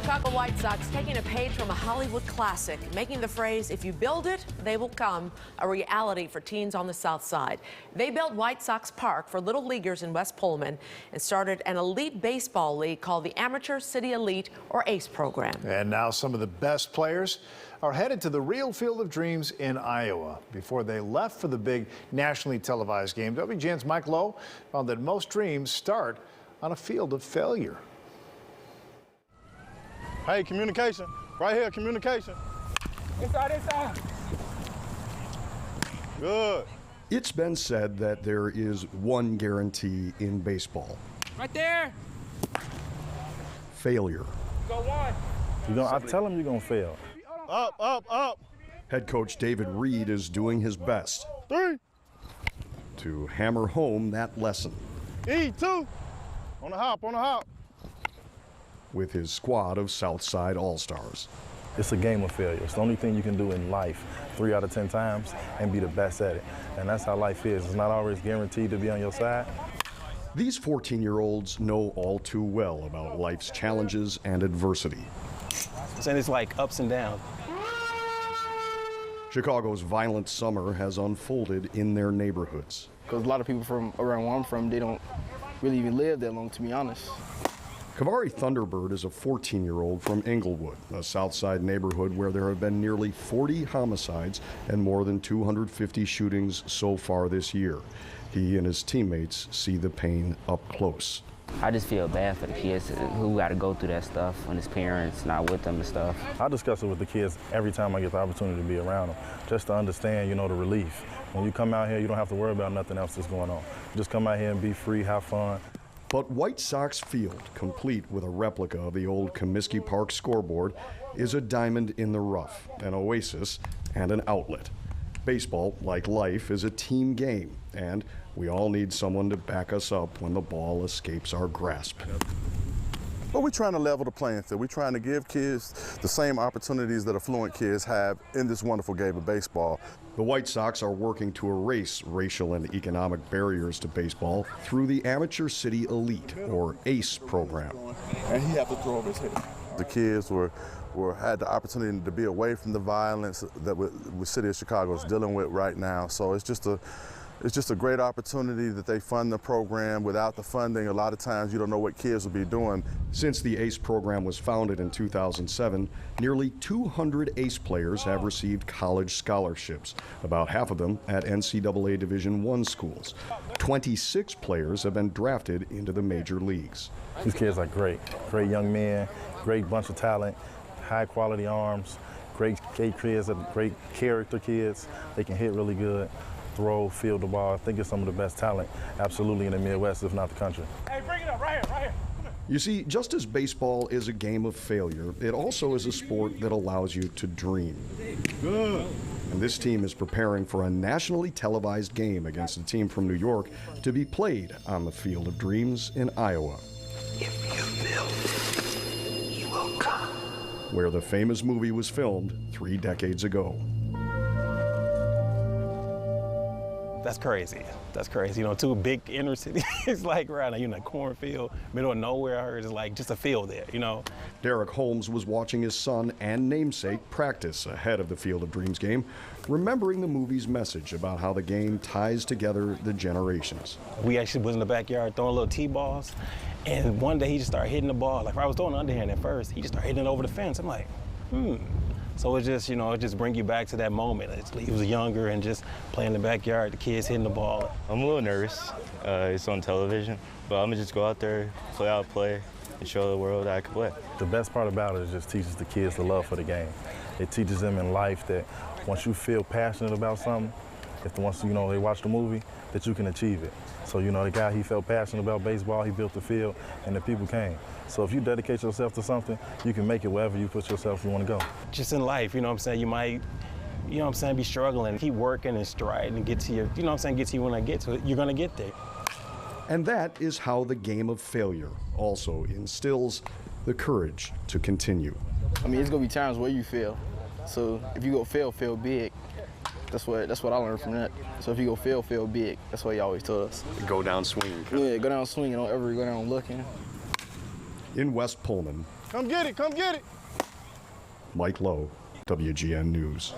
Chicago White Sox taking a page from a Hollywood classic, making the phrase, "If you build it, they will come," a reality for teens on the South Side. They built White Sox Park for little leaguers in West Pullman and started an elite baseball league called the Amateur City Elite, or ACE program. And now some of the best players are headed to the real Field of Dreams in Iowa. Before they left for the big nationally televised game, WGN's Mike Lowe found that most dreams start on a field of failure. Hey, communication. Right here, communication. Inside. Good. It's been said that there is one guarantee in baseball. Right there. Failure. Go one. I tell them you're going to fail. Up. Head coach David Reed is doing his best 3. to hammer home that lesson. E2. On the hop. With his squad of Southside All-Stars. It's a game of failure. It's the only thing you can do in life 3 out of 10 times and be the best at it. And that's how life is. It's not always guaranteed to be on your side. These 14-year-olds know all too well about life's challenges and adversity. And it's like ups and downs. Chicago's violent summer has unfolded in their neighborhoods. Because a lot of people from around where I'm from, they don't really even live that long, to be honest. Kavari Thunderbird is a 14-year-old from Englewood, a Southside neighborhood where there have been nearly 40 homicides and more than 250 shootings so far this year. He and his teammates see the pain up close. I just feel bad for the kids who got to go through that stuff when his parents not with them and stuff. I discuss it with the kids every time I get the opportunity to be around them, just to understand, the relief. When you come out here, you don't have to worry about nothing else that's going on. Just come out here and be free, have fun. But White Sox Field, complete with a replica of the old Comiskey Park scoreboard, is a diamond in the rough, an oasis, and an outlet. Baseball, like life, is a team game, and we all need someone to back us up when the ball escapes our grasp. But we're trying to level the playing field. We're trying to give kids the same opportunities that affluent kids have in this wonderful game of baseball. The White Sox are working to erase racial and economic barriers to baseball through the Amateur City Elite, or ACE program. And he had to throw over his head. The kids had the opportunity to be away from the violence that the city of Chicago is dealing with right now. So it's just a great opportunity that they fund the program. Without the funding, a lot of times you don't know what kids will be doing. Since the ACE program was founded in 2007, nearly 200 ACE players have received college scholarships, about half of them at NCAA Division I schools. 26 players have been drafted into the major leagues. These kids are great young men, great bunch of talent, high quality arms, great kids, great character kids. They can hit really good, throw, field the ball. I think it's some of the best talent, absolutely, in the Midwest, if not the country. Hey, bring it up, right here. You see, just as baseball is a game of failure, it also is a sport that allows you to dream. Good. And this team is preparing for a nationally televised game against a team from New York to be played on the Field of Dreams in Iowa. If you build, you will come. Where the famous movie was filmed 3 decades ago. That's crazy. 2 big inner cities. It's like right now, in a cornfield, middle of nowhere. I heard it's like just a field there, Derek Holmes was watching his son and namesake practice ahead of the Field of Dreams game, remembering the movie's message about how the game ties together the generations. We actually was in the backyard throwing little T-balls, and one day he just started hitting the ball. Like I was throwing underhand at first, he just started hitting it over the fence. I'm like, So it just bring you back to that moment. He was younger and just playing in the backyard, the kids hitting the ball. I'm a little nervous. It's on television, but I'm gonna just go out there, play, and show the world that I can play. The best part about it is just teaches the kids the love for the game. It teaches them in life that once you feel passionate about something, once they watch the movie, that you can achieve it. So the guy, he felt passionate about baseball, he built the field, and the people came. So if you dedicate yourself to something, you can make it wherever you put yourself you want to go. Just in life, you might, be struggling, keep working and striding and get to your, get to you when I get to it, you're gonna get there. And that is how the game of failure also instills the courage to continue. It's gonna be times where you fail. So if you go fail big. That's what I learned from that. So if you go fail big. That's what he always told us. Go down swinging. Yeah, go down swinging. Don't ever go down looking. In West Pullman, Come get it, come get it. Mike Lowe, WGN News.